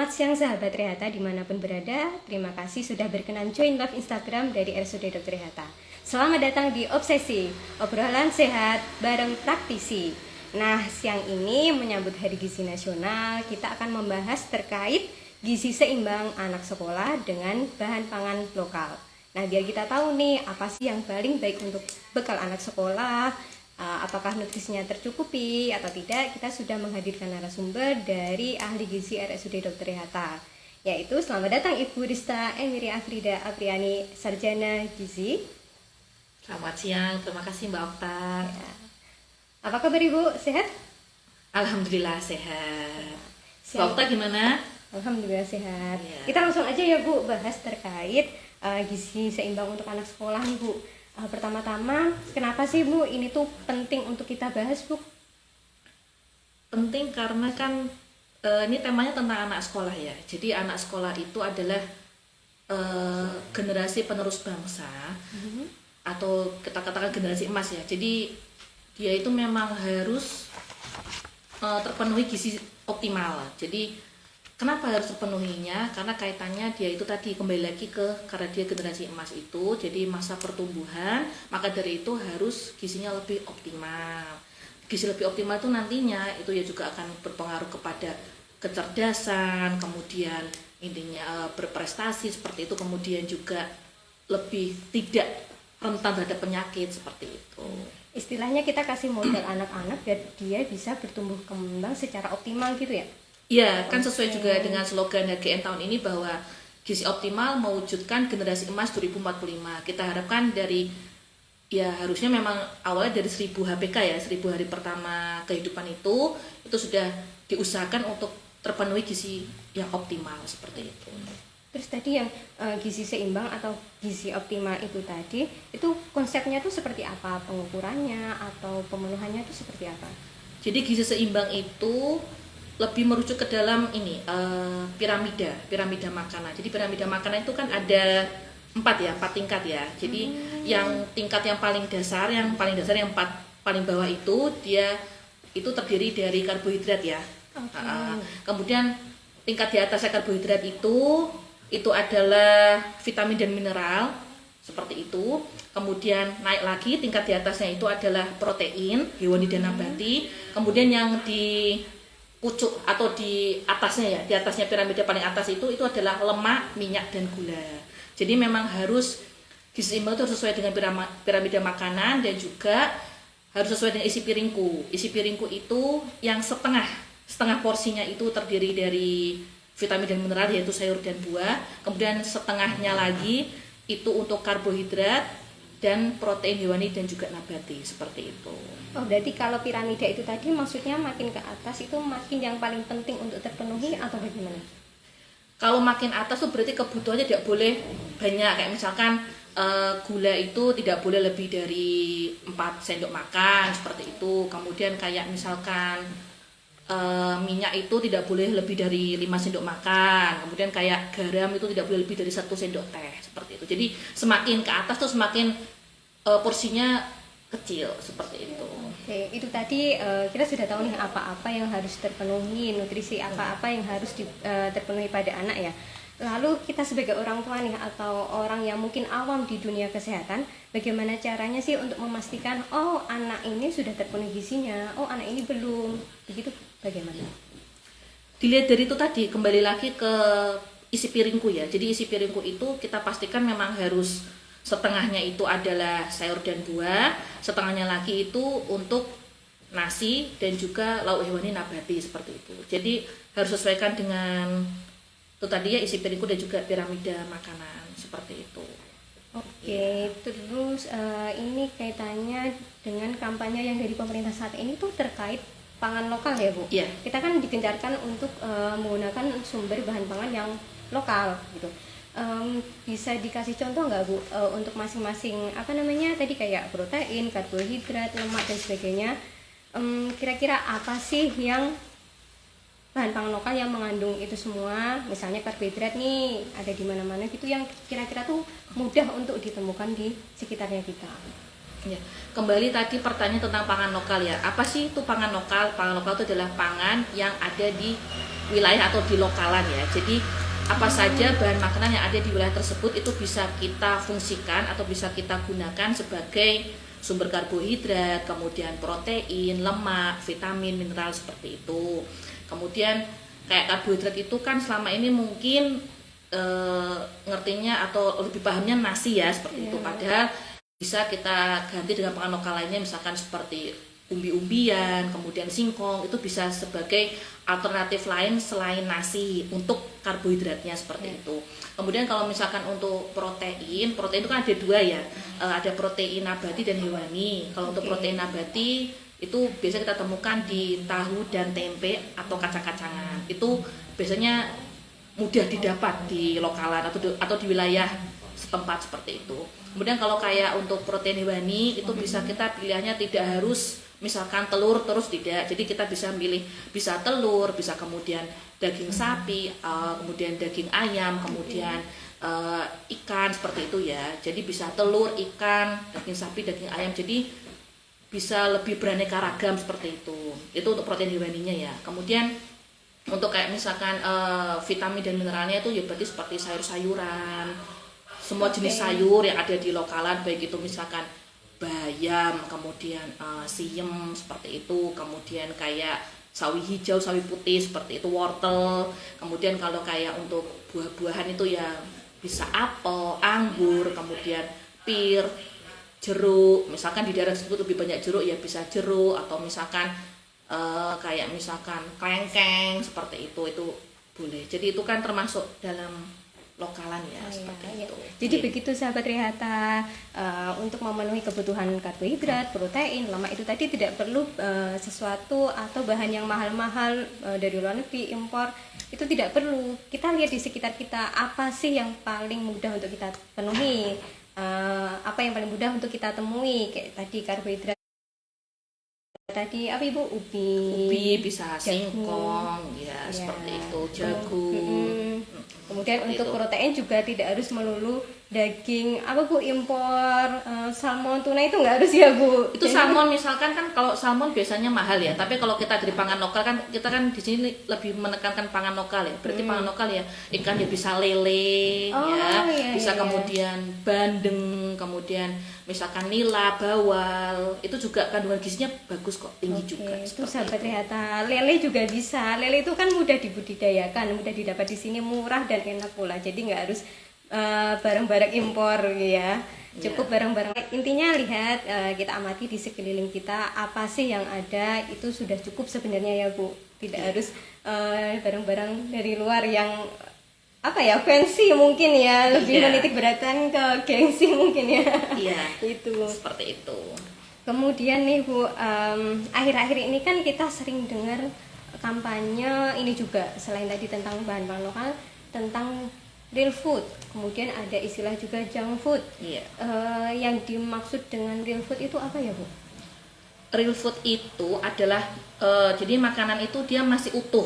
Selamat siang sahabat Rehata dimanapun berada. Terima kasih sudah berkenan join live Instagram dari RSUD Dr. Rehata. Selamat datang di Obsesi, obrolan sehat bareng praktisi. Nah, siang ini menyambut Hari Gizi Nasional, kita akan membahas terkait gizi seimbang anak sekolah dengan bahan pangan lokal. Nah, biar kita tahu nih apa sih yang paling baik untuk bekal anak sekolah, apakah nutrisinya tercukupi atau tidak, kita sudah menghadirkan narasumber dari ahli gizi RSUD Dr. Rehata, yaitu selamat datang Ibu Rista Emiri Afrida Apriani, Sarjana Gizi. Selamat siang, terima kasih Mbak Okta. Ya. Apa kabar Ibu? Sehat? Alhamdulillah sehat. Mbak Siang. Okta gimana? Alhamdulillah sehat. Ya. Kita langsung aja ya Bu, bahas terkait gizi seimbang untuk anak sekolah nih Bu. Pertama-tama, kenapa sih Bu ini tuh penting untuk kita bahas Bu? Penting karena kan ini temanya tentang anak sekolah ya. Jadi anak sekolah itu adalah generasi penerus bangsa, atau kita katakan generasi emas ya. Jadi dia itu memang harus terpenuhi gizi optimal. Jadi kenapa harus terpenuhinya? Karena kaitannya dia itu tadi kembali lagi karena dia generasi emas itu, jadi masa pertumbuhan, maka dari itu harus gizinya lebih optimal. Gizi lebih optimal itu nantinya itu ya juga akan berpengaruh kepada kecerdasan, kemudian intinya berprestasi seperti itu, kemudian juga lebih tidak rentan terhadap penyakit seperti itu. Istilahnya kita kasih modal anak-anak biar dia bisa bertumbuh kembang secara optimal gitu ya? Iya, kan sesuai juga dengan slogan HGN tahun ini bahwa gizi optimal mewujudkan generasi emas 2045. Kita harapkan dari, ya harusnya memang awalnya dari 1000 HPK ya, 1000 hari pertama kehidupan itu sudah diusahakan untuk terpenuhi gizi yang optimal seperti itu. Terus tadi yang gizi seimbang atau gizi optimal itu tadi, itu konsepnya tuh seperti apa? Pengukurannya atau pemenuhannya itu seperti apa? Jadi gizi seimbang itu lebih merujuk ke dalam ini piramida makanan. Jadi piramida makanan itu kan ada 4 tingkat ya. Jadi yang tingkat yang paling dasar yang paling bawah itu dia itu terdiri dari karbohidrat ya. Kemudian tingkat di atasnya karbohidrat itu adalah vitamin dan mineral seperti itu. Kemudian naik lagi tingkat di atasnya itu adalah protein hewani dan nabati. Kemudian yang di pucuk atau di atasnya ya, di atasnya piramida paling atas itu adalah lemak, minyak dan gula. Jadi memang harus gizi seimbang itu harus sesuai dengan piramida makanan dan juga harus sesuai dengan isi piringku. Isi piringku itu yang setengah porsinya itu terdiri dari vitamin dan mineral yaitu sayur dan buah. Kemudian setengahnya lagi itu untuk karbohidrat dan protein hewani dan juga nabati seperti itu. Oh, berarti kalau piramida itu tadi maksudnya makin ke atas itu makin yang paling penting untuk terpenuhi atau bagaimana? Kalau makin atas tuh berarti kebutuhannya tidak boleh banyak, kayak misalkan gula itu tidak boleh lebih dari 4 sendok makan seperti itu. Kemudian kayak misalkan minyak itu tidak boleh lebih dari 5 sendok makan. Kemudian kayak garam itu tidak boleh lebih dari 1 sendok teh seperti itu. Jadi semakin ke atas tuh semakin porsinya kecil seperti itu. Oke, itu tadi kita sudah tahu nih apa-apa yang harus terpenuhi, nutrisi apa-apa yang harus terpenuhi pada anak ya. Lalu kita sebagai orang tua nih atau orang yang mungkin awam di dunia kesehatan, bagaimana caranya sih untuk memastikan oh anak ini sudah terpenuhi gizinya, oh anak ini belum, begitu bagaimana? Dilihat dari itu tadi, kembali lagi ke isi piringku ya. Jadi isi piringku itu kita pastikan memang harus setengahnya itu adalah sayur dan buah, setengahnya lagi itu untuk nasi dan juga lauk hewani nabati seperti itu. Jadi harus sesuaikan dengan itu tadi ya, isi piringku dan juga piramida makanan seperti itu. Oke, terus ini kaitannya dengan kampanye yang dari pemerintah saat ini tuh terkait pangan lokal ya Bu? Iya. Kita kan digencarkan untuk menggunakan sumber bahan pangan yang lokal gitu. Bisa dikasih contoh nggak Bu untuk masing-masing tadi kayak protein, karbohidrat, lemak dan sebagainya, kira-kira apa sih yang bahan pangan lokal yang mengandung itu semua? Misalnya karbohidrat nih ada di mana-mana gitu yang kira-kira tuh mudah untuk ditemukan di sekitarnya kita. Ya, kembali tadi pertanyaan tentang pangan lokal ya. Apa sih itu pangan lokal? Pangan lokal itu adalah pangan yang ada di wilayah atau di lokalan ya. Jadi apa saja bahan makanan yang ada di wilayah tersebut itu bisa kita fungsikan atau bisa kita gunakan sebagai sumber karbohidrat, kemudian protein, lemak, vitamin, mineral seperti itu. Kemudian kayak karbohidrat itu kan selama ini mungkin ngertinya atau lebih pahamnya nasi ya seperti itu. Padahal bisa kita ganti dengan pangan lokal lainnya, misalkan seperti umbi-umbian, kemudian singkong, itu bisa sebagai alternatif lain selain nasi untuk karbohidratnya seperti itu. Kemudian kalau misalkan untuk protein itu kan ada dua ya, ada protein nabati dan hewani. Kalau untuk protein nabati itu biasa kita temukan di tahu dan tempe atau kacang-kacangan. Itu biasanya mudah didapat di lokalan atau di wilayah setempat seperti itu. Kemudian kalau kayak untuk protein hewani itu bisa kita pilihannya tidak harus misalkan telur terus, tidak. Jadi kita bisa milih, bisa telur, bisa kemudian daging sapi, kemudian daging ayam, kemudian ikan seperti itu ya. Jadi bisa telur, ikan, daging sapi, daging ayam. Jadi bisa lebih beraneka ragam seperti itu. Itu untuk protein hewaninya ya. Kemudian untuk kayak misalkan vitamin dan mineralnya itu ya berarti seperti sayur-sayuran, semua jenis sayur yang ada di lokalan, baik itu misalkan bayam, kemudian siem seperti itu, kemudian kayak sawi hijau, sawi putih seperti itu, wortel. Kemudian kalau kayak untuk buah-buahan itu ya bisa apel, anggur, kemudian pir, jeruk. Misalkan di daerah tersebut lebih banyak jeruk ya bisa jeruk, atau misalkan kayak misalkan kelengkeng seperti itu boleh. Jadi itu kan termasuk dalam lokalan ya, seperti itu. Jadi begitu sahabat Trihata, untuk memenuhi kebutuhan karbohidrat, protein, lemak itu tadi tidak perlu sesuatu atau bahan yang mahal-mahal dari luar negeri, impor, itu tidak perlu. Kita lihat di sekitar kita, apa sih yang paling mudah untuk kita penuhi, apa yang paling mudah untuk kita temui. Kayak tadi karbohidrat tadi apa Ibu, ubi bisa singkong ya, seperti itu, jagung. Kemudian untuk protein juga tidak harus melulu daging apa Bu, impor, salmon, tuna itu nggak harus ya Bu. Itu salmon misalkan kan, kalau salmon biasanya mahal ya, tapi kalau kita dari pangan lokal kan, kita kan di sini lebih menekankan pangan lokal ya. Berarti pangan lokal ya, ikan ya bisa lele bisa kemudian bandeng, kemudian misalkan nila, bawal, itu juga kandungan gizinya bagus kok, tinggi juga. Itu sahabat Trihata, lele juga bisa. Lele itu kan mudah dibudidayakan, mudah didapat di sini, murah dan enak pula. Jadi nggak harus barang-barang impor ya. Cukup barang-barang. Intinya lihat, kita amati di sekeliling kita apa sih yang ada, itu sudah cukup sebenarnya ya Bu. Tidak harus barang-barang dari luar yang apa ya, fancy mungkin ya, lebih menitik beratkan ke gengsi mungkin ya. Iya. Itu seperti itu. Kemudian nih Bu, akhir-akhir ini kan kita sering dengar kampanye ini juga, selain tadi tentang bahan-bahan lokal, tentang real food. Kemudian ada istilah juga junk food. Iya. Yang dimaksud dengan real food itu apa ya Bu? Real food itu adalah jadi makanan itu dia masih utuh.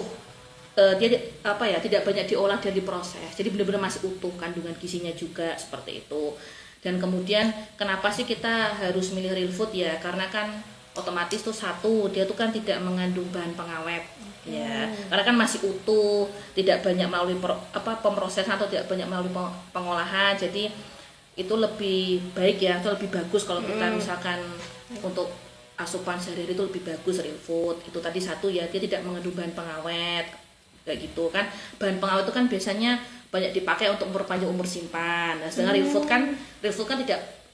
Dia apa ya, tidak banyak diolah dan diproses, jadi benar-benar masih utuh, kandungan gizinya juga seperti itu. Dan kemudian kenapa sih kita harus milih real food ya, karena kan otomatis tuh satu, dia tuh kan tidak mengandung bahan pengawet ya, karena kan masih utuh, tidak banyak melalui pemrosesan atau tidak banyak melalui pengolahan. Jadi itu lebih baik ya, atau lebih bagus kalau kita misalkan untuk asupan sehari-hari itu lebih bagus real food. Itu tadi satu ya, dia tidak mengandung bahan pengawet kayak gitu kan. Bahan pengawet itu kan biasanya banyak dipakai untuk memperpanjang umur simpan. Nah, sedangkan real food kan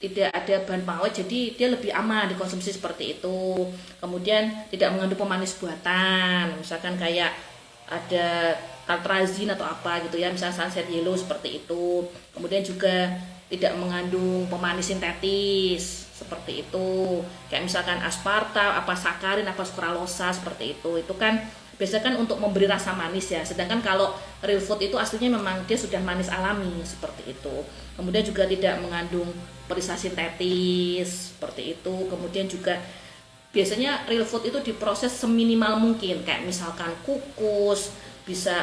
tidak ada bahan pengawet, jadi dia lebih aman dikonsumsi seperti itu. Kemudian tidak mengandung pemanis buatan, misalkan kayak ada tartrazin atau apa gitu ya, misalnya sunset yellow seperti itu. Kemudian juga tidak mengandung pemanis sintetis seperti itu, kayak misalkan aspartam, apa sakarin, apa sukralosa seperti itu. Itu kan biasanya kan untuk memberi rasa manis ya, sedangkan kalau real food itu aslinya memang dia sudah manis alami seperti itu. Kemudian juga tidak mengandung perisa sintetis seperti itu. Kemudian juga biasanya real food itu diproses seminimal mungkin, kayak misalkan kukus, bisa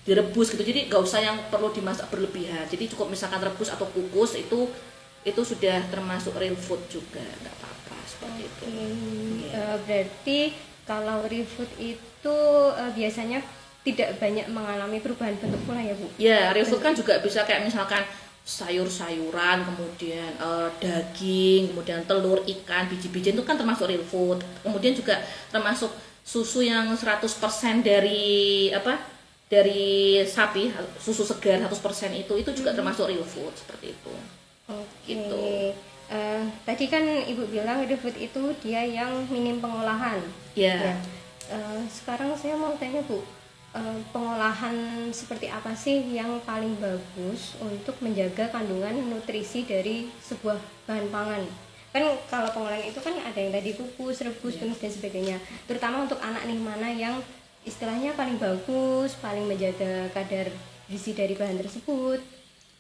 direbus gitu, jadi nggak usah yang perlu dimasak berlebihan. Jadi cukup misalkan rebus atau kukus itu itu sudah termasuk real food juga, nggak apa-apa seperti itu. Berarti kalau real food itu biasanya tidak banyak mengalami perubahan bentuk pula ya Bu? Ya, real food kan juga bisa kayak misalkan sayur-sayuran, kemudian daging, kemudian telur, ikan, biji-bijian itu kan termasuk real food. Kemudian juga termasuk susu yang 100% dari dari sapi, susu segar 100% itu juga termasuk real food seperti itu. Gitu. Tadi kan Ibu bilang real food itu dia yang minim pengolahan. Ya. Sekarang saya mau tanya Bu, pengolahan seperti apa sih yang paling bagus untuk menjaga kandungan nutrisi dari sebuah bahan pangan? Kan kalau pengolahan itu kan ada yang tadi kukus, rebus, tumis dan sebagainya. Terutama untuk anak nih, mana yang istilahnya paling bagus, paling menjaga kadar gizi dari bahan tersebut?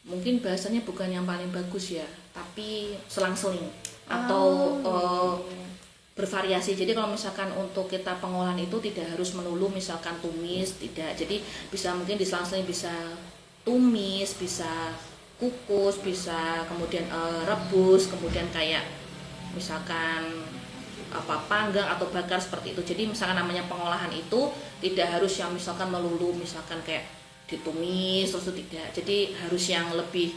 Mungkin bahasanya bukan yang paling bagus ya, tapi selang-seling atau bervariasi. Jadi kalau misalkan untuk kita pengolahan itu tidak harus melulu misalkan tumis, tidak. Jadi bisa mungkin diselang-seling, bisa tumis, bisa kukus, bisa kemudian rebus, kemudian kayak misalkan panggang atau bakar seperti itu. Jadi misalkan namanya pengolahan itu tidak harus yang misalkan melulu misalkan kayak ditumis terus itu tidak. Jadi harus yang lebih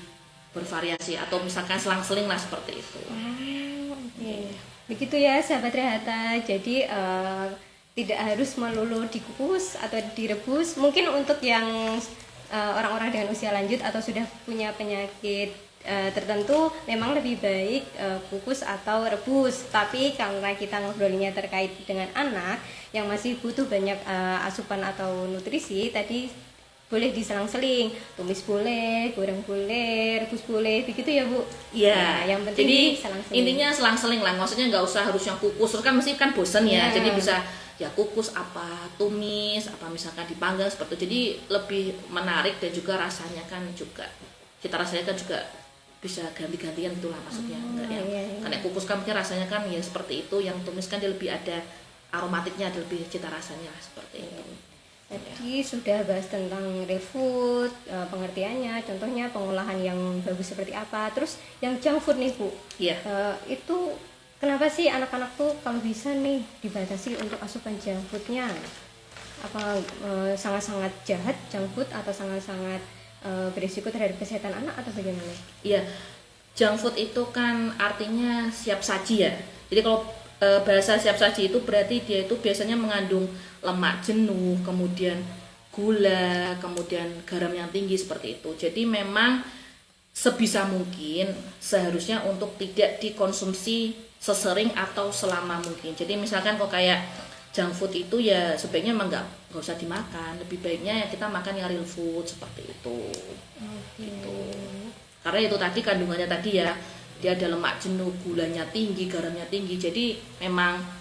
bervariasi atau misalkan selang-seling lah seperti itu. Begitu ya sahabat Rehata. Jadi tidak harus melulu dikukus atau direbus. Mungkin untuk yang orang-orang dengan usia lanjut atau sudah punya penyakit tertentu memang lebih baik kukus atau rebus. Tapi karena kita ngobrolinnya terkait dengan anak yang masih butuh banyak asupan atau nutrisi, tadi boleh diselang-seling, tumis boleh, goreng boleh, rebus boleh, begitu ya Bu? Iya. Nah, yang penting jadi selang-seling. intinya selang-seling lah, maksudnya nggak usah harus yang kukus, terus kan mesti kan bosen ya. Jadi bisa ya kukus apa, tumis apa, misalkan dipanggang seperti itu. Jadi lebih menarik dan juga rasanya kan juga kita rasanya kan juga bisa ganti-gantian itulah maksudnya. Enggak yang karena kukus kan mungkin rasanya kan ya seperti itu, yang tumis kan dia lebih ada aromatiknya, ada lebih cita rasanya lah seperti itu. Tadi sudah bahas tentang real food, pengertiannya, contohnya pengolahan yang bagus seperti apa. Terus yang junk food nih Bu, itu kenapa sih anak-anak tuh kalau bisa nih dibatasi untuk asupan junk foodnya? Apa sangat-sangat jahat junk food atau sangat-sangat berisiko terhadap kesehatan anak atau bagaimana? Iya, junk food itu kan artinya siap saji ya. Jadi kalau bahasa siap saji itu berarti dia itu biasanya mengandung lemak jenuh, kemudian gula, kemudian garam yang tinggi seperti itu. Jadi memang sebisa mungkin seharusnya untuk tidak dikonsumsi sesering atau selama mungkin. Jadi misalkan kok kayak junk food itu ya sebaiknya memang nggak usah dimakan. Lebih baiknya ya kita makan yang real food seperti itu. Gitu. Karena itu tadi kandungannya tadi ya, dia ada lemak jenuh, gulanya tinggi, garamnya tinggi. Jadi memang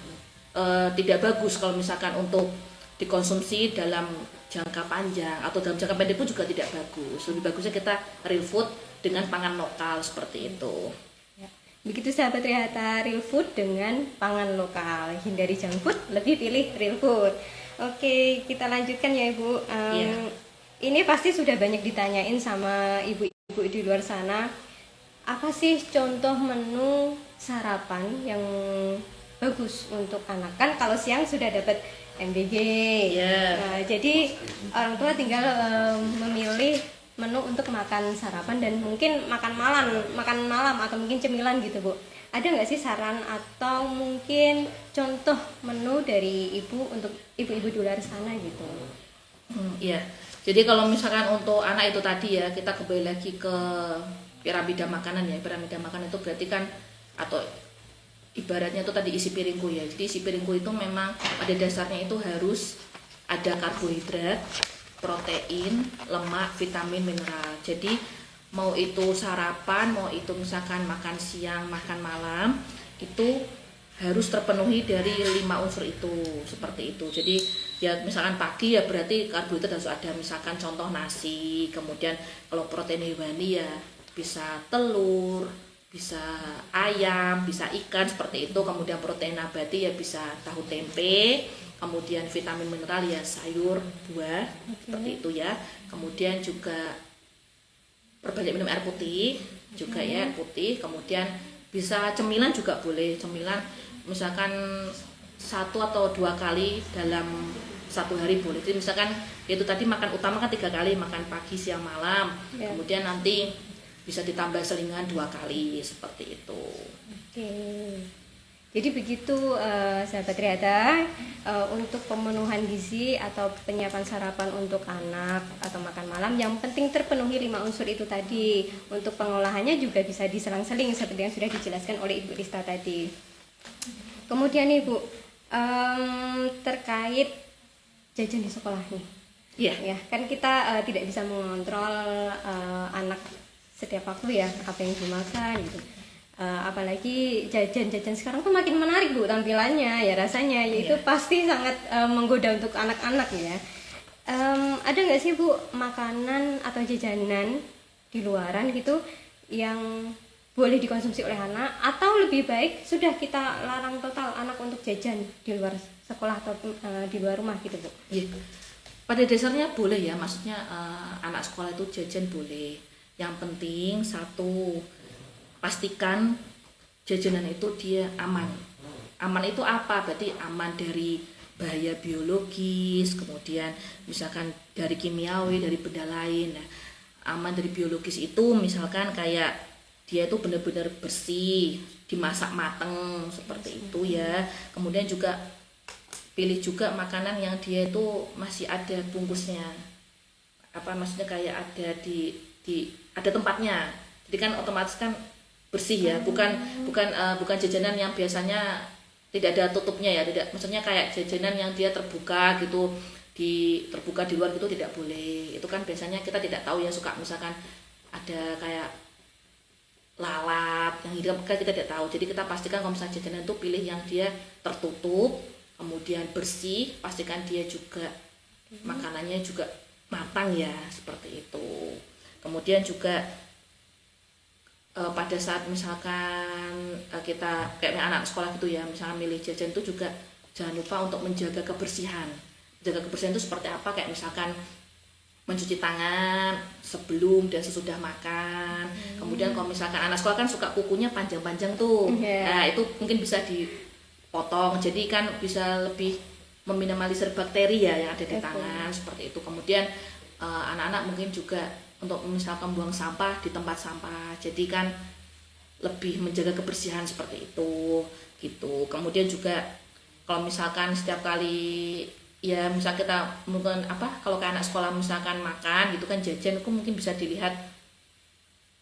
tidak bagus kalau misalkan untuk dikonsumsi dalam jangka panjang atau dalam jangka pendek pun juga tidak bagus. Lebih bagusnya kita real food dengan pangan lokal seperti itu. Begitu sahabat Rehata, real food dengan pangan lokal. Hindari junk food, lebih pilih real food. Oke, kita lanjutkan ya Ibu. Ini pasti sudah banyak ditanyain sama ibu-ibu di luar sana. Apa sih contoh menu sarapan yang bagus untuk anak? Kan kalau siang sudah dapat MBG. Nah, jadi orang tua tinggal memilih menu untuk makan sarapan dan mungkin makan malam atau mungkin cemilan gitu Bu. Ada nggak sih saran atau mungkin contoh menu dari ibu untuk ibu-ibu di luar sana gitu? Iya. Jadi kalau misalkan untuk anak itu tadi ya, kita kembali lagi ke piramida makanan ya. Piramida makanan itu berarti kan atau ibaratnya itu tadi isi piringku ya. Jadi isi piringku itu memang pada dasarnya itu harus ada karbohidrat, protein, lemak, vitamin, mineral. Jadi mau itu sarapan, mau itu misalkan makan siang, makan malam, itu harus terpenuhi dari 5 unsur itu, seperti itu. Jadi ya misalkan pagi ya berarti karbohidrat harus ada, misalkan contoh nasi, kemudian kalau protein hewani ya bisa telur, bisa ayam, bisa ikan seperti itu. Kemudian protein nabati ya bisa tahu tempe, kemudian vitamin mineral ya sayur, buah, seperti itu ya. Kemudian juga perbanyak minum air putih juga ya, air putih. Kemudian bisa cemilan juga boleh, cemilan misalkan 1 atau 2 kali dalam 1 hari boleh. Jadi misalkan itu tadi makan utama kan 3 kali, makan pagi, siang, malam. Ya. Kemudian nanti bisa ditambah selingan 2 kali seperti itu. Oke. Jadi begitu sahabat Triata, untuk pemenuhan gizi atau penyiapan sarapan untuk anak atau makan malam yang penting terpenuhi 5 unsur itu tadi. Untuk pengolahannya juga bisa diselang-seling seperti yang sudah dijelaskan oleh Ibu Rista tadi. Kemudian Ibu, terkait jajan di sekolah nih. Iya. Ya, kan kita tidak bisa mengontrol anak setiap waktu ya apa yang dimakan gitu. Apalagi jajan-jajan sekarang tuh makin menarik Bu tampilannya ya rasanya, yaitu pasti sangat menggoda untuk anak-anak ya. Ada nggak sih Bu makanan atau jajanan di luaran gitu yang boleh dikonsumsi oleh anak, atau lebih baik sudah kita larang total anak untuk jajan di luar sekolah atau di luar rumah gitu Bu? Iya. Pada dasarnya boleh ya, maksudnya anak sekolah itu jajan boleh. Yang penting satu, pastikan jajanan itu dia aman. Aman itu apa? Berarti aman dari bahaya biologis, kemudian misalkan dari kimiawi, dari benda lain. Nah, aman dari biologis itu misalkan kayak dia itu benar-benar bersih, dimasak mateng seperti itu ya. Kemudian juga pilih juga makanan yang dia itu masih ada bungkusnya. Apa maksudnya kayak ada di ada tempatnya. Jadi kan otomatis kan bersih ya, bukan jajanan yang biasanya tidak ada tutupnya ya, tidak, maksudnya kayak jajanan yang dia terbuka gitu, terbuka di luar gitu tidak boleh. Itu kan biasanya kita tidak tahu ya, suka misalkan ada kayak lalat yang hidup kan kita tidak tahu. Jadi kita pastikan kalau misalnya jajanan itu pilih yang dia tertutup, kemudian bersih, pastikan dia juga makanannya juga matang ya, seperti itu. Kemudian juga pada saat misalkan kita kayak anak sekolah gitu ya, misalnya milih jajan itu juga jangan lupa untuk menjaga kebersihan. Jaga kebersihan itu seperti apa? Kayak misalkan mencuci tangan sebelum dan sesudah makan. Kemudian kalau misalkan anak sekolah kan suka kukunya panjang-panjang tuh. Nah, itu mungkin bisa dipotong. Jadi kan bisa lebih meminimalisir bakteri ya yang ada di tangan seperti itu. Kemudian anak-anak mungkin juga untuk misalkan buang sampah di tempat sampah, jadi kan lebih menjaga kebersihan seperti itu gitu. Kemudian juga kalau misalkan setiap kali ya misal kita mungkin kalau kayak anak sekolah misalkan makan gitu kan jajan, itu mungkin bisa dilihat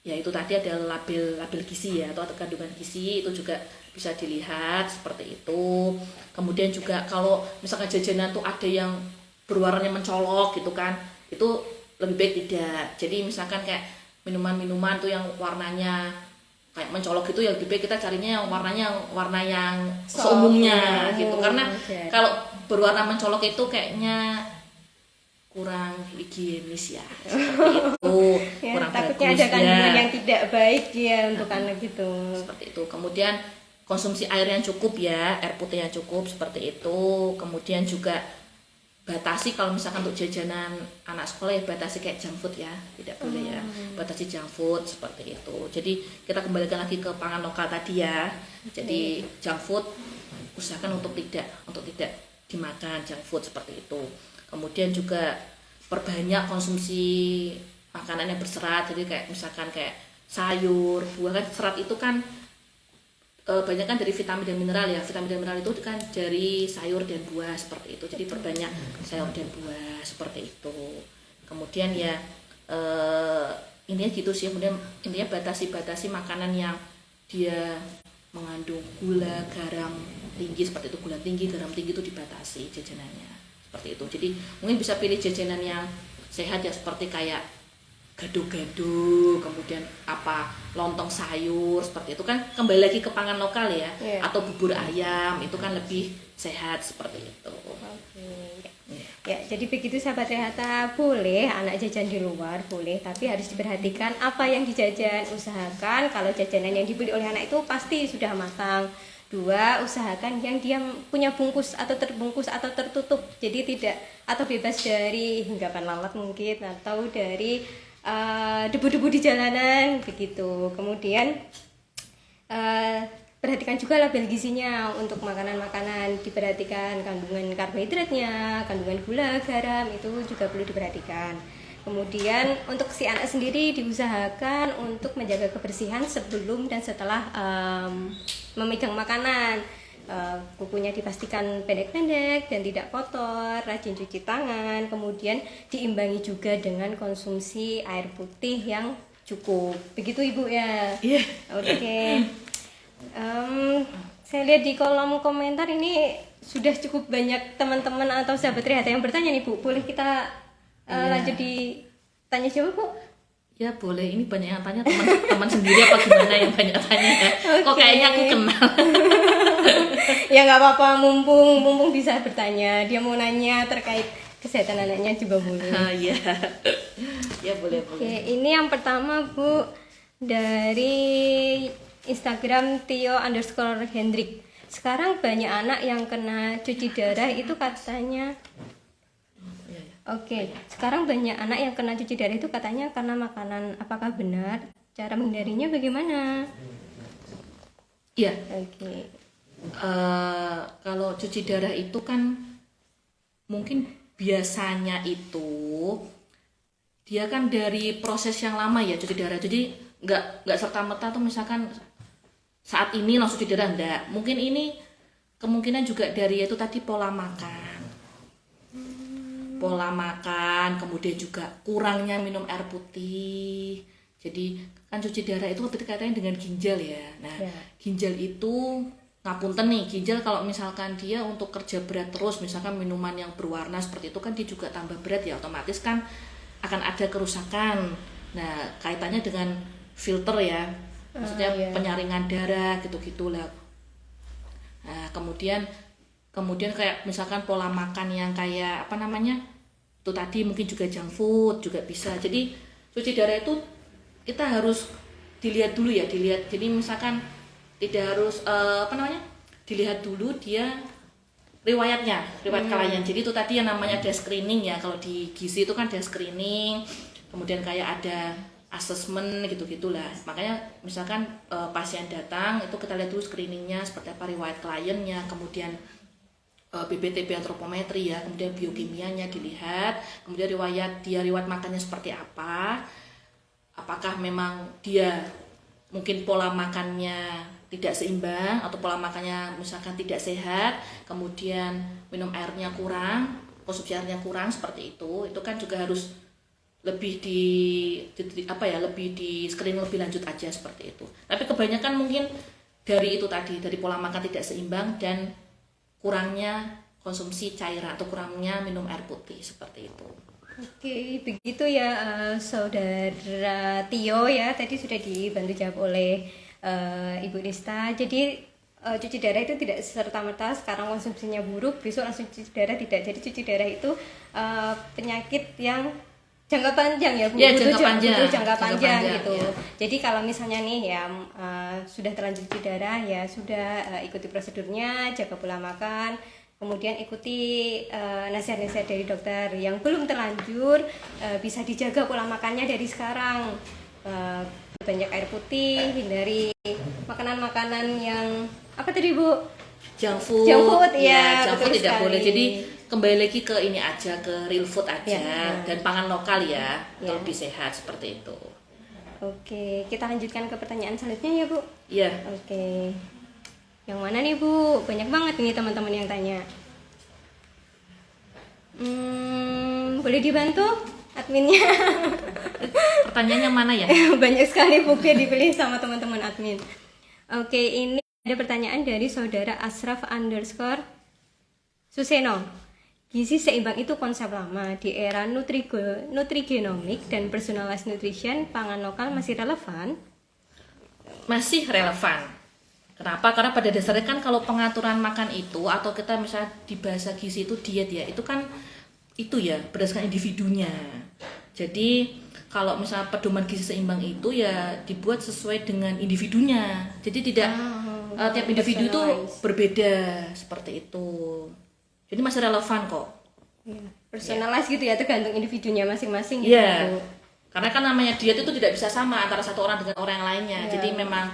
ya, itu tadi ada label gizi ya, atau kandungan gizi itu juga bisa dilihat seperti itu. Kemudian juga kalau misalkan jajanan tuh ada yang berwarnanya mencolok gitu kan, itu lebih baik tidak. Jadi misalkan kayak minuman-minuman tuh yang warnanya kayak mencolok gitu ya, lebih baik kita carinya yang warna yang seumumnya gitu. Karena kalau berwarna mencolok itu kayaknya kurang higienis ya, seperti itu. Ya, kurang takutnya bagus ada kandungan ya, yang tidak baik ya untuk anak gitu. seperti itu. Kemudian konsumsi air yang cukup ya, air putih yang cukup seperti itu. Kemudian juga batasi kalau misalkan untuk jajanan anak sekolah ya, batasi kayak junk food ya, tidak boleh ya, batasi junk food seperti itu. Jadi kita kembalikan lagi ke pangan lokal tadi ya. Jadi junk food usahakan untuk tidak dimakan junk food seperti itu. Kemudian juga perbanyak konsumsi makanan yang berserat. Jadi kayak misalkan kayak sayur, buah, kan serat itu kan banyak kan dari vitamin dan mineral ya. Vitamin dan mineral itu kan dari sayur dan buah seperti itu. Jadi perbanyak sayur dan buah seperti itu. Kemudian ya intinya gitu sih. Kemudian intinya batasi makanan yang dia mengandung gula, garam tinggi seperti itu. Gula tinggi, garam tinggi itu dibatasi jajanannya seperti itu. Jadi mungkin bisa pilih jajanan yang sehat ya, seperti kayak gado-gado, kemudian lontong sayur seperti itu kan, kembali lagi ke pangan lokal ya, atau bubur ayam itu kan lebih sehat seperti itu. Ya, jadi begitu sahabat Rehata, boleh anak jajan di luar, boleh, tapi harus diperhatikan apa yang dijajan. Usahakan kalau jajanan yang dibeli oleh anak itu pasti sudah matang. 2, usahakan yang dia punya bungkus atau terbungkus atau tertutup, jadi tidak, atau bebas dari hinggapan lalat mungkin, atau dari debu-debu di jalanan begitu. Kemudian perhatikan juga label gizinya untuk makanan-makanan, diperhatikan kandungan karbohidratnya, kandungan gula, garam itu juga perlu diperhatikan. Kemudian untuk si anak sendiri diusahakan untuk menjaga kebersihan sebelum dan setelah memegang makanan. Kukunya dipastikan pendek-pendek dan tidak kotor, rajin cuci tangan, kemudian diimbangi juga dengan konsumsi air putih yang cukup. Begitu Ibu ya? Iya. Oke. Saya lihat di kolom komentar ini sudah cukup banyak teman-teman atau sahabat Trihata yang bertanya nih Bu. Boleh kita lanjut di tanya jawab Bu? Ya boleh, ini banyak yang tanya, teman sendiri apa gimana yang banyak tanya ya? Kok kayaknya aku kenal. Ya nggak apa-apa, mumpung bisa bertanya. Dia mau nanya terkait kesehatan anaknya juga boleh. Iya. Ya boleh. Oke, ini yang pertama Bu dari Instagram Tio_Hendrik. Sekarang banyak anak yang kena cuci darah itu katanya. Oke, sekarang banyak anak yang kena cuci darah itu katanya karena makanan. Apakah benar? Cara menghindarinya bagaimana? Iya. Oke. Kalau cuci darah itu kan mungkin biasanya itu dia kan dari proses yang lama ya cuci darah. Jadi nggak serta merta tuh misalkan saat ini langsung cuci darah, enggak. Mungkin ini kemungkinan juga dari itu tadi pola makan. Pola makan, kemudian juga kurangnya minum air putih. Jadi kan cuci darah itu berkaitan dengan ginjal ya. Nah, ginjal itu ngapunten nih, ginjal kalau misalkan dia untuk kerja berat terus, misalkan minuman yang berwarna seperti itu kan dia juga tambah berat ya, otomatis kan akan ada kerusakan. Nah, kaitannya dengan filter ya. Maksudnya penyaringan darah gitu-gitulah. Nah, kemudian kayak misalkan pola makan yang kayak apa namanya itu tadi mungkin juga junk food juga bisa. Jadi cuci darah itu kita harus dilihat dulu ya, jadi misalkan tidak harus dilihat dulu dia riwayat klien. Jadi itu tadi yang namanya ada screening ya, kalau di gizi itu kan ada screening, kemudian kayak ada assessment gitu-gitulah. Makanya misalkan pasien datang itu kita lihat dulu screeningnya seperti apa, riwayat kliennya, kemudian BPTB antropometri ya, kemudian biokimianya dilihat, kemudian riwayat makannya seperti apa, apakah memang dia mungkin pola makannya tidak seimbang atau pola makannya misalkan tidak sehat, kemudian minum airnya kurang, konsumsi airnya kurang seperti itu kan juga harus lebih lebih di screening lebih lanjut aja seperti itu. Tapi kebanyakan mungkin dari itu tadi, dari pola makan tidak seimbang dan kurangnya konsumsi cairan atau kurangnya minum air putih seperti itu. Oke, begitu ya Saudara Tio ya, tadi sudah dibantu jawab oleh Ibu Desta. Jadi cuci darah itu tidak serta-merta sekarang konsumsinya buruk, besok langsung cuci darah, tidak. Jadi cuci darah itu penyakit yang jangka panjang ya Bu, ya, butuh jangka panjang gitu. Ya. Jadi kalau misalnya nih ya sudah terlanjur cuci darah ya sudah ikuti prosedurnya, jaga pola makan, kemudian ikuti nasihat-nasihat dari dokter. Yang belum terlanjur bisa dijaga pola makannya dari sekarang, banyak air putih, hindari makanan-makanan yang apa tadi Bu? Junk food ya, junk food tidak sekali. boleh. Jadi kembali lagi ke ini aja, ke real food aja dan pangan lokal ya, lebih sehat seperti itu. Oke, kita lanjutkan ke pertanyaan selanjutnya ya Bu. Iya. Oke, yang mana nih Bu? Banyak banget ini teman-teman yang tanya. Boleh dibantu adminnya? Pertanyaannya mana ya? Banyak sekali Bu yang dipilih sama teman-teman admin. Oke, ini ada pertanyaan dari saudara Asraf_Suseno. Gizi seimbang itu konsep lama. Di era nutrigenomik dan personalized nutrition, pangan lokal masih relevan? Masih relevan. Kenapa? Karena pada dasarnya kan kalau pengaturan makan itu, atau kita misalnya di bahasa gizi itu diet ya, itu kan itu ya berdasarkan individunya. Jadi kalau misalnya pedoman gizi seimbang itu ya dibuat sesuai dengan individunya. Jadi tidak tiap individu itu berbeda seperti itu. Jadi masih relevan kok. Personalize gitu ya, tergantung individunya masing-masing gitu. Iya. Karena kan namanya diet itu tidak bisa sama antara satu orang dengan orang yang lainnya. Ya. Jadi memang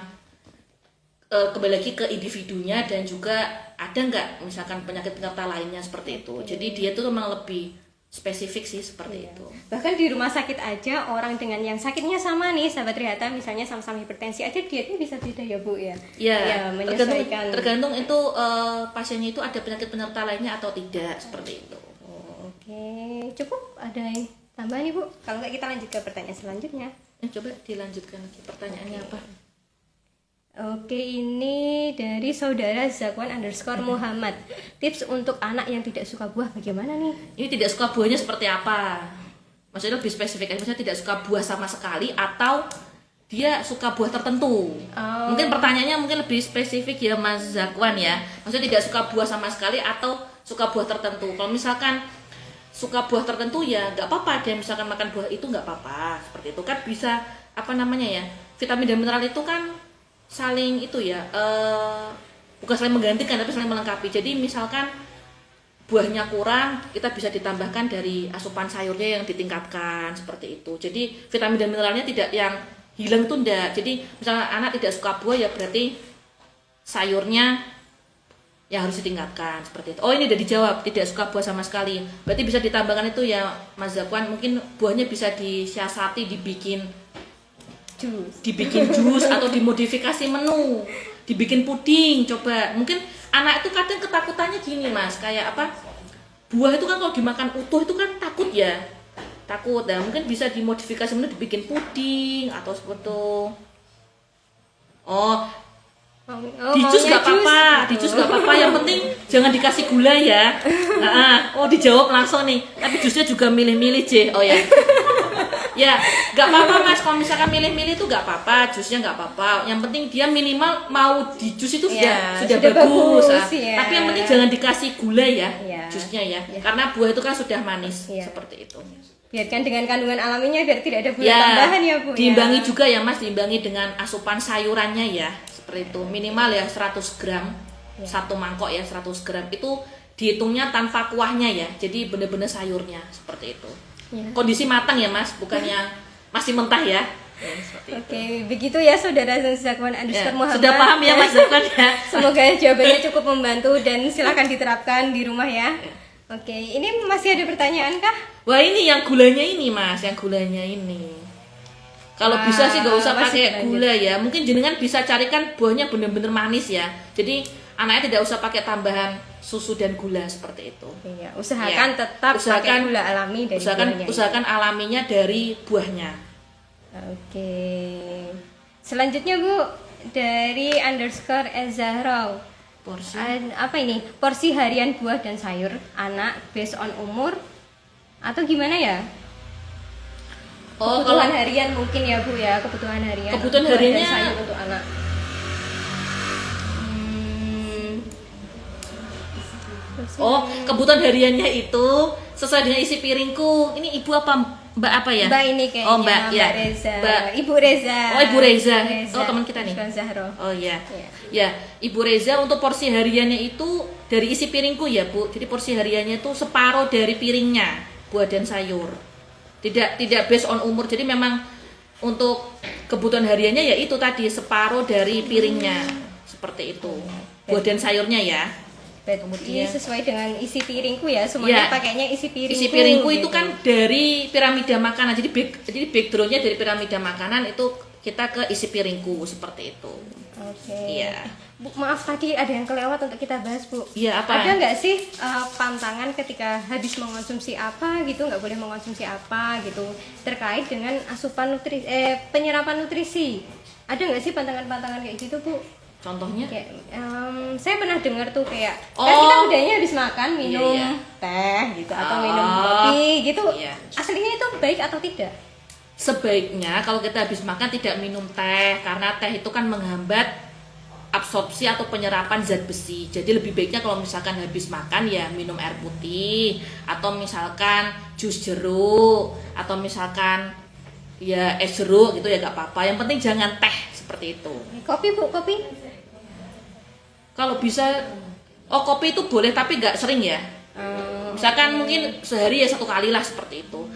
kembali lagi ke individunya dan juga ada nggak misalkan penyakit penyerta lainnya seperti itu. Jadi diet itu memang lebih spesifik sih seperti itu. Bahkan di rumah sakit aja orang dengan yang sakitnya sama nih, sahabat Trihata, misalnya sama-sama hipertensi aja dietnya bisa beda ya Bu ya. Ya, menyesuaikan. tergantung itu pasiennya itu ada penyakit penyerta lainnya atau tidak seperti itu. Oke, cukup ada yang tambahan nih Bu? Kalau nggak kita lanjut ke pertanyaan selanjutnya. Coba dilanjutkan lagi pertanyaannya apa? Oke, ini dari saudara Zakwan _ Muhammad. Tips untuk anak yang tidak suka buah bagaimana nih? Ini tidak suka buahnya seperti apa? Maksudnya lebih spesifik, maksudnya tidak suka buah sama sekali atau dia suka buah tertentu? Mungkin pertanyaannya mungkin lebih spesifik ya Mas Zakwan ya. Maksudnya tidak suka buah sama sekali atau suka buah tertentu. Kalau misalkan suka buah tertentu ya nggak apa-apa, dia misalkan makan buah itu nggak apa-apa. Seperti itu kan bisa apa namanya ya? Vitamin dan mineral itu kan saling itu ya, bukan saling menggantikan tapi saling melengkapi. Jadi misalkan buahnya kurang, kita bisa ditambahkan dari asupan sayurnya yang ditingkatkan seperti itu. Jadi vitamin dan mineralnya tidak yang hilang tuh enggak. Jadi misalnya anak tidak suka buah ya berarti sayurnya ya harus ditingkatkan seperti itu. Oh ini udah dijawab, tidak suka buah sama sekali. Berarti bisa ditambahkan itu ya Mas Zakwan, mungkin buahnya bisa disiasati dibikin jus atau dimodifikasi menu, dibikin puding. Coba mungkin anak itu kadang ketakutannya gini Mas, kayak apa, buah itu kan kalau dimakan utuh itu kan takut ya, takut. Nah mungkin bisa dimodifikasi menu, dibikin puding atau seperti itu. Dijus nggak apa-apa, dijus nggak apa-apa, yang penting jangan dikasih gula ya. Oh dijawab langsung nih, tapi jusnya juga milih-milih oh ya. Ya, nggak apa-apa Mas, kalau misalkan milih-milih itu nggak apa-apa, jusnya nggak apa-apa. Yang penting dia minimal mau di jus itu sudah bagus. Ya. Tapi yang penting jangan dikasih gula ya, jusnya ya. Karena buah itu kan sudah manis seperti itu. Biarkan dengan kandungan alaminya biar tidak ada gula tambahan ya Bu. Diimbangi juga ya Mas, diimbangi dengan asupan sayurannya ya, seperti itu. Minimal ya 100 gram, satu mangkok ya 100 gram itu dihitungnya tanpa kuahnya ya. Jadi benar-benar sayurnya seperti itu. Kondisi matang ya Mas, bukannya masih mentah ya. Oke, begitu ya saudara Zakwan _ Muhammad. Sudah paham ya Mas Zakwan ya. Semoga jawabannya cukup membantu dan silakan diterapkan di rumah ya. Oke, ini masih ada pertanyaan kah? Wah ini yang gulanya ini Mas, yang gulanya ini. Kalau bisa sih gak usah pakai gula ya. Mungkin jenengan bisa carikan buahnya benar-benar manis ya. Jadi anaknya tidak usah pakai tambahan susu dan gula seperti itu. Iya, usahakan tetap pakai gula alami dari buahnya. Usahakan alaminya dari buahnya. Oke. Selanjutnya Bu, dari _Ezahro. Porsi. Apa ini? Porsi harian buah dan sayur anak based on umur atau gimana ya? Kebutuhan harian mungkin ya Bu ya, kebutuhan harian. Kebutuhan hariannya sayur untuk anak. Kebutuhan hariannya itu sesuai dengan isi piringku. Ini ibu apa Mbak apa ya? Mbak ini kayaknya. Mbak ya. Reza. Ibu Reza. Ibu Reza. Teman kita nih. Zahro. Ya. Ya, Ibu Reza untuk porsi hariannya itu dari isi piringku ya Bu. Jadi porsi hariannya itu separuh dari piringnya buah dan sayur. Tidak based on umur. Jadi memang untuk kebutuhan hariannya ya itu tadi separuh dari piringnya. Seperti itu. Buah dan sayurnya ya. Kemudian sesuai dengan isi piringku ya, semuanya pakainya isi piringku. Isi piringku gitu. Itu kan dari piramida makanan. Jadi backgroundnya dari piramida makanan itu kita ke isi piringku seperti itu. Oke. Iya. Bu, maaf tadi ada yang kelewat untuk kita bahas Bu. Iya apa? Ada nggak sih pantangan ketika habis mengonsumsi apa gitu, nggak boleh mengonsumsi apa gitu terkait dengan asupan penyerapan nutrisi? Ada nggak sih pantangan-pantangan kayak gitu Bu? Contohnya? Kayak, saya pernah dengar tuh kayak kan kita udahnya habis makan minum teh gitu atau minum kopi gitu. Aslinya itu baik atau tidak? Sebaiknya kalau kita habis makan tidak minum teh, karena teh itu kan menghambat absorpsi atau penyerapan zat besi. Jadi lebih baiknya kalau misalkan habis makan ya minum air putih atau misalkan jus jeruk atau misalkan ya es jeruk gitu ya gak apa-apa. Yang penting jangan teh seperti itu. Kopi Bu, kopi? Kalau bisa, kopi itu boleh tapi nggak sering ya. Misalkan mungkin sehari ya 1 kali lah seperti itu.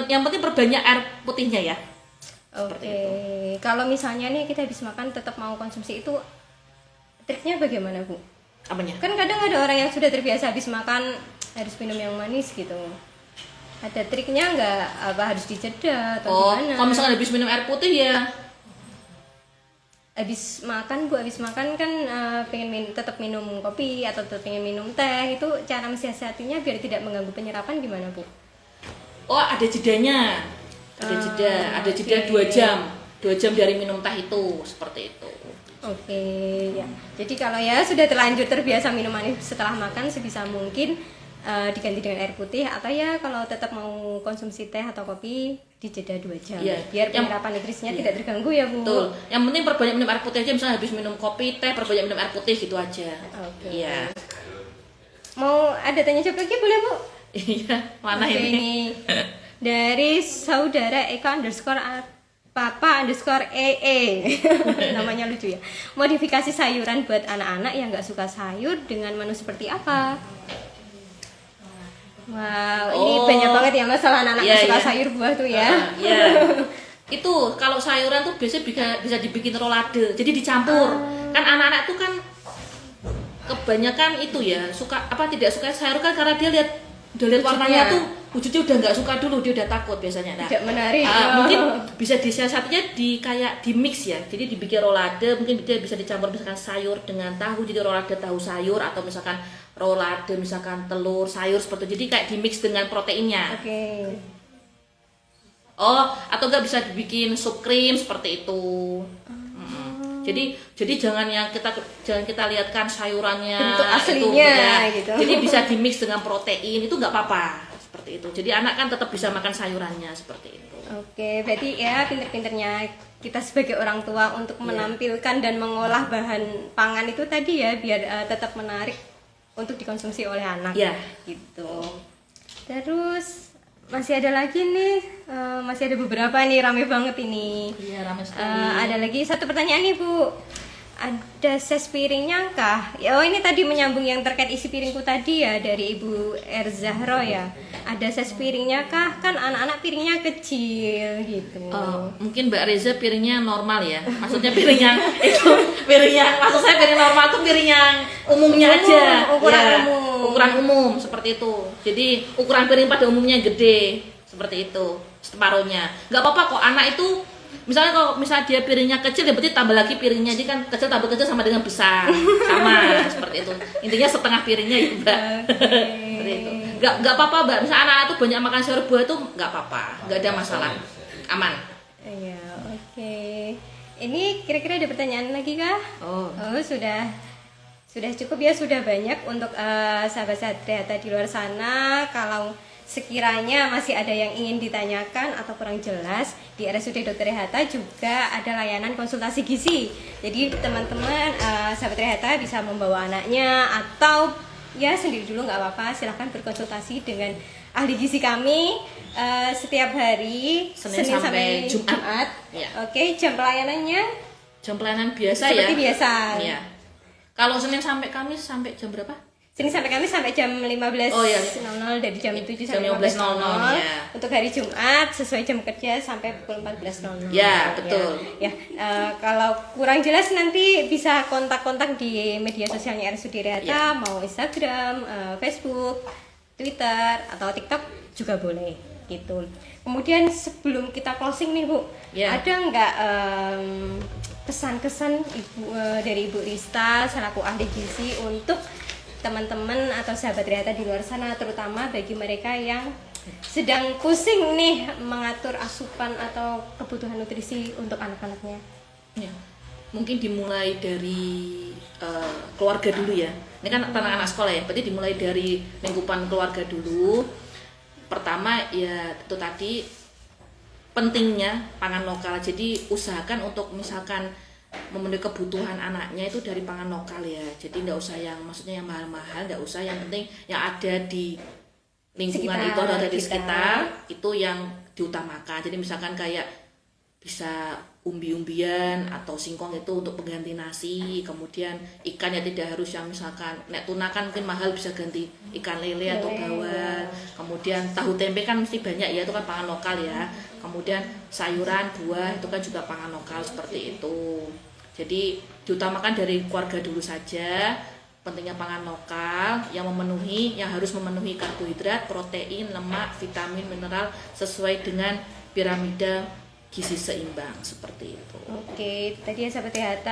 yang penting perbanyak air putihnya ya. Oke. Kalau misalnya nih kita habis makan tetap mau konsumsi itu triknya bagaimana, Bu? Apanya? Kan kadang ada orang yang sudah terbiasa habis makan harus minum yang manis gitu. Ada triknya nggak? Apa harus dijeda atau gimana? Kalau misalkan habis minum air putih ya Habis makan kan tetap minum kopi atau tetap pengen minum teh, itu cara mensiasatinya biar tidak mengganggu penyerapan gimana, Bu? ada jedanya. Ada jeda 2 jam. 2 jam dari minum teh itu, seperti itu. Oke, ya. Jadi kalau ya sudah terlanjur terbiasa minum manis setelah makan, sebisa mungkin diganti dengan air putih, atau ya kalau tetap mau konsumsi teh atau kopi dijeda 2 jam. Iya. Biar penyerapan nutrisinya tidak terganggu ya, Bu. Betul. Yang penting perbanyak minum air putih aja, misalnya habis minum kopi, teh, perbanyak minum air putih gitu aja. Oke. Iya. Mau ada tanya jawab lagi boleh, Bu? Iya, mana Oke, ini? dari saudara Eka _Papa _EE. Namanya lucu ya. Modifikasi sayuran buat anak-anak yang nggak suka sayur dengan menu seperti apa? Wow, ini banyak banget ya masalah anak-anak Iya, yang suka iya. sayur buah tuh ya. Iya. Itu kalau sayuran tuh biasanya bisa dibikin rolade. Jadi dicampur. Kan anak-anak tuh kan kebanyakan itu ya, tidak suka sayur kan karena dia udah lihat warnanya tuh wujudnya udah nggak suka dulu, dia udah takut biasanya. Nah, Tidak menarik. mungkin bisa disiasatinya di mix ya. Jadi dibikin rolade, mungkin dia bisa dicampur misalkan sayur dengan tahu, jadi rolade tahu sayur, atau misalkan rolade misalkan telur sayur seperti itu. Jadi kayak di mix dengan proteinnya. Oke. Atau enggak bisa dibikin sup krim seperti itu. Jadi jangan kita lihatkan sayurannya Bentuk aslinya itu, ya. gitu. Jadi bisa di mix dengan protein, itu nggak apa-apa seperti itu. Jadi anak kan tetap bisa makan sayurannya seperti itu. Oke, berarti ya pinter-pinternya kita sebagai orang tua untuk menampilkan dan mengolah bahan pangan itu tadi ya, biar tetap menarik untuk dikonsumsi oleh anak. Ya. Gitu. Terus masih ada lagi nih, masih ada beberapa nih, rame banget ini. Iya, ramai sekali. Ada lagi satu pertanyaan nih, Bu. Ada ses piringnya kah? Ini tadi menyambung yang terkait isi piringku tadi ya, dari Ibu Erzahro ya. Ada ses piringnya kah? Kan anak-anak piringnya kecil gitu. Mungkin Mbak Reza piringnya normal ya. Maksudnya piring yang maksud saya piring normal tuh piring yang umumnya aja. Ukuran umum seperti itu. Jadi ukuran piring pada umumnya gede seperti itu, separuhnya. Nggak apa-apa kok, anak itu misalnya dia piringnya kecil, ya berarti tambah lagi piringnya. Jadi kan kecil tambah kecil sama dengan besar, sama seperti itu. Intinya setengah piringnya itu, Mbak. Seperti itu. Nggak apa-apa, Mbak. Misalnya anak-anak tuh banyak makan sayur buah tuh nggak apa-apa, nggak ada masalah, aman. Iya, oke. Ini kira-kira ada pertanyaan lagi kah? Sudah cukup ya, sudah banyak untuk sahabat-sahabat Trihata di luar sana. Kalau sekiranya masih ada yang ingin ditanyakan atau kurang jelas, di RSUD Dr. Trihata juga ada layanan konsultasi gizi. Jadi teman-teman sahabat Trihata bisa membawa anaknya atau ya sendiri dulu nggak apa-apa, silahkan berkonsultasi dengan ahli gizi kami setiap hari Senin sampai Jumat. Ya. Oke, jam pelayanannya Jam pelayanan biasa seperti ya. biasa. Iya. Kalau Senin sampai Kamis sampai jam berapa? Senin sampai Kamis sampai jam 15.00 dari jam 7 sampai 15.00. Ya. Untuk hari Jumat sesuai jam kerja sampai pukul 14.00. Ya, betul. Ya, kalau kurang jelas nanti bisa kontak-kontak di media sosialnya RSUD Trihata, mau Instagram, Facebook, Twitter atau TikTok juga boleh gitu. Kemudian sebelum kita closing nih, Bu, ada nggak pesan-kesan dari Ibu Rista selaku ahli gizi untuk teman-teman atau sahabat Trihata di luar sana, terutama bagi mereka yang sedang pusing nih mengatur asupan atau kebutuhan nutrisi untuk anak-anaknya? Ya, mungkin dimulai dari keluarga dulu ya. Ini kan anak-anak sekolah ya, berarti dimulai dari lingkupan keluarga dulu. Pertama ya itu tadi pentingnya pangan lokal. Jadi usahakan untuk misalkan memenuhi kebutuhan anaknya itu dari pangan lokal ya. Jadi nggak usah yang maksudnya yang mahal-mahal, nggak usah, yang penting yang ada di lingkungan itu, ada di sekitar itu yang diutamakan. Jadi misalkan kayak bisa umbi-umbian atau singkong itu untuk pengganti nasi. Kemudian ikan ya tidak harus yang misalkan nek tuna kan mungkin mahal, bisa ganti ikan lele atau bawal. Kemudian tahu tempe kan mesti banyak ya, itu kan pangan lokal ya. Kemudian sayuran, buah itu kan juga pangan lokal seperti itu. Jadi diutamakan dari keluarga dulu saja. Pentingnya pangan lokal yang harus memenuhi karbohidrat, protein, lemak, vitamin, mineral sesuai dengan piramida gizi seimbang seperti itu. Oke, tadi ya sahabat THT,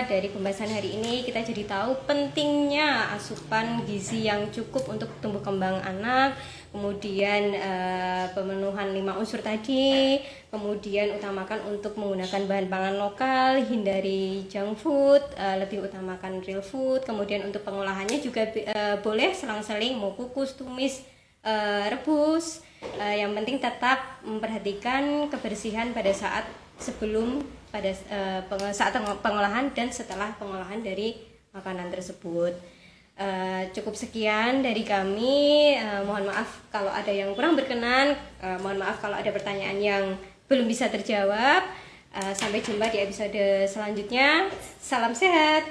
dari pembahasan hari ini kita jadi tahu pentingnya asupan gizi yang cukup untuk tumbuh kembang anak, kemudian pemenuhan 5 unsur tadi, kemudian utamakan untuk menggunakan bahan pangan lokal, hindari junk food, lebih utamakan real food, kemudian untuk pengolahannya juga boleh selang-seling mau kukus, tumis, rebus. Yang penting tetap memperhatikan kebersihan pada saat sebelum, saat pengolahan dan setelah pengolahan dari makanan tersebut. Cukup sekian dari kami. Mohon maaf kalau ada yang kurang berkenan. Mohon maaf kalau ada pertanyaan yang belum bisa terjawab. Sampai jumpa di episode selanjutnya. Salam sehat.